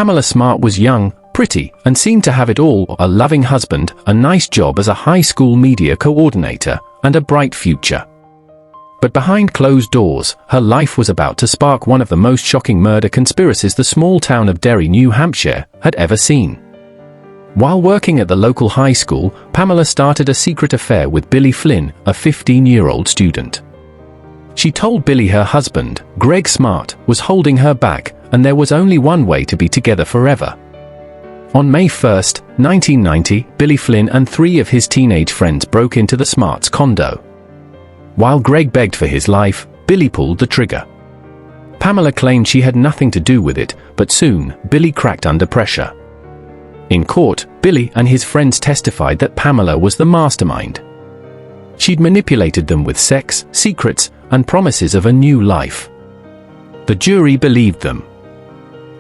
Pamela Smart was young, pretty, and seemed to have it all: a loving husband, a nice job as a high school media coordinator, and a bright future. But behind closed doors, her life was about to spark one of the most shocking murder conspiracies the small town of Derry, New Hampshire, had ever seen. While working at the local high school, Pamela started a secret affair with Billy Flynn, a 15-year-old student. She told Billy her husband, Greg Smart, was holding her back, and there was only one way to be together forever. On May 1, 1990, Billy Flynn and 3 of his teenage friends broke into the Smarts' condo. While Greg begged for his life, Billy pulled the trigger. Pamela claimed she had nothing to do with it, but soon, Billy cracked under pressure. In court, Billy and his friends testified that Pamela was the mastermind. She'd manipulated them with sex, secrets, and promises of a new life. The jury believed them.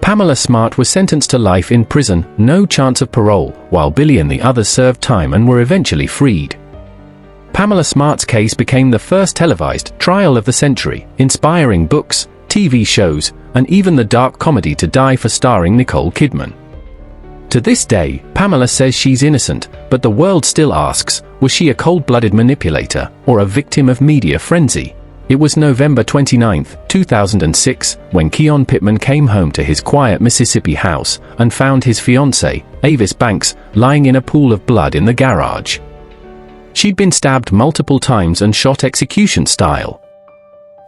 Pamela Smart was sentenced to life in prison, no chance of parole, while Billy and the others served time and were eventually freed. Pamela Smart's case became the first televised trial of the century, inspiring books, TV shows, and even the dark comedy To Die For starring Nicole Kidman. To this day, Pamela says she's innocent, but the world still asks, was she a cold-blooded manipulator, or a victim of media frenzy? It was November 29, 2006, when Keon Pittman came home to his quiet Mississippi house and found his fiancée, Avis Banks, lying in a pool of blood in the garage. She'd been stabbed multiple times and shot execution style.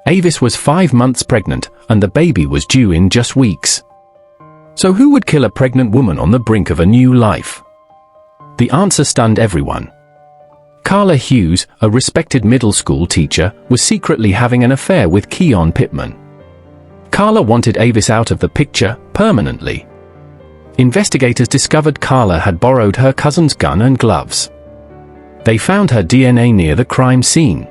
Avis was 5 months pregnant, and the baby was due in just weeks. So who would kill a pregnant woman on the brink of a new life? The answer stunned everyone. Carla Hughes, a respected middle school teacher, was secretly having an affair with Keon Pittman. Carla wanted Avis out of the picture, permanently. Investigators discovered Carla had borrowed her cousin's gun and gloves. They found her DNA near the crime scene.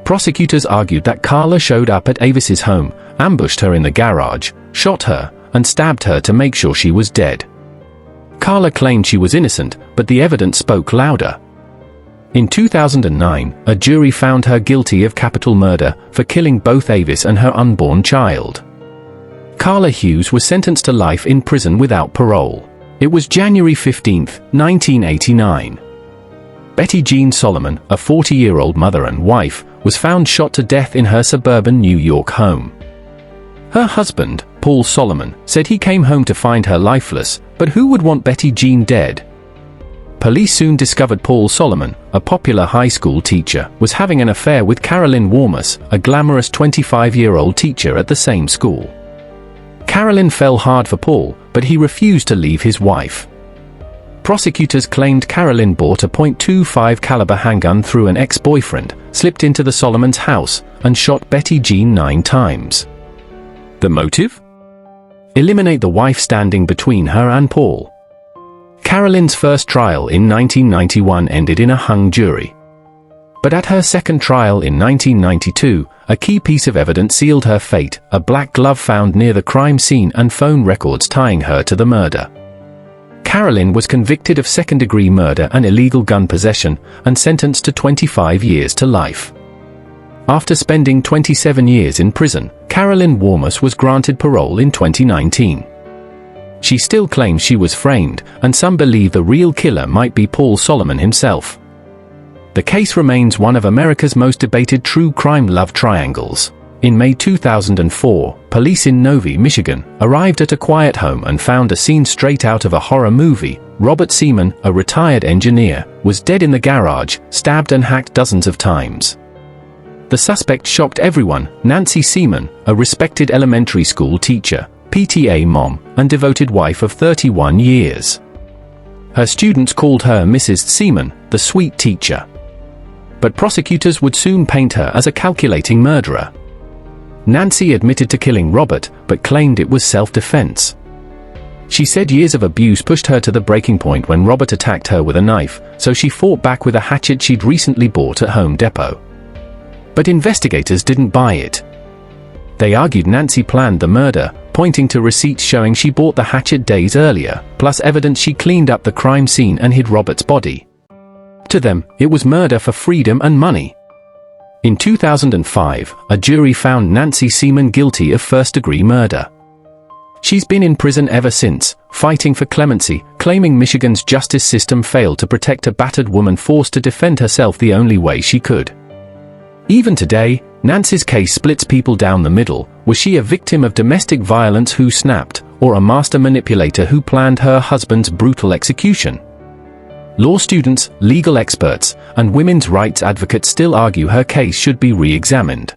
Prosecutors argued that Carla showed up at Avis's home, ambushed her in the garage, shot her, and stabbed her to make sure she was dead. Carla claimed she was innocent, but the evidence spoke louder. In 2009, a jury found her guilty of capital murder for killing both Avis and her unborn child. Carla Hughes was sentenced to life in prison without parole. It was January 15, 1989. Betty Jean Solomon, a 40-year-old mother and wife, was found shot to death in her suburban New York home. Her husband, Paul Solomon, said he came home to find her lifeless, but who would want Betty Jean dead? Police soon discovered Paul Solomon, a popular high school teacher, was having an affair with Carolyn Warmus, a glamorous 25-year-old teacher at the same school. Carolyn fell hard for Paul, but he refused to leave his wife. Prosecutors claimed Carolyn bought a .25 caliber handgun through an ex-boyfriend, slipped into the Solomons' house, and shot Betty Jean 9 times. The motive? Eliminate the wife standing between her and Paul. Carolyn's first trial in 1991 ended in a hung jury. But at her second trial in 1992, a key piece of evidence sealed her fate: a black glove found near the crime scene and phone records tying her to the murder. Carolyn was convicted of second-degree murder and illegal gun possession, and sentenced to 25 years to life. After spending 27 years in prison, Carolyn Warmus was granted parole in 2019. She still claims she was framed, and some believe the real killer might be Paul Solomon himself. The case remains one of America's most debated true crime love triangles. In May 2004, police in Novi, Michigan, arrived at a quiet home and found a scene straight out of a horror movie. Robert Seaman, a retired engineer, was dead in the garage, stabbed and hacked dozens of times. The suspect shocked everyone: Nancy Seaman, a respected elementary school teacher, PTA mom, and devoted wife of 31 years. Her students called her Mrs. Seaman, the sweet teacher. But prosecutors would soon paint her as a calculating murderer. Nancy admitted to killing Robert, but claimed it was self-defense. She said years of abuse pushed her to the breaking point when Robert attacked her with a knife, so she fought back with a hatchet she'd recently bought at Home Depot. But investigators didn't buy it. They argued Nancy planned the murder, pointing to receipts showing she bought the hatchet days earlier, plus evidence she cleaned up the crime scene and hid Robert's body. To them, it was murder for freedom and money. In 2005, a jury found Nancy Seaman guilty of first-degree murder. She's been in prison ever since, fighting for clemency, claiming Michigan's justice system failed to protect a battered woman forced to defend herself the only way she could. Even today, Nancy's case splits people down the middle. Was she a victim of domestic violence who snapped, or a master manipulator who planned her husband's brutal execution? Law students, legal experts, and women's rights advocates still argue her case should be re-examined.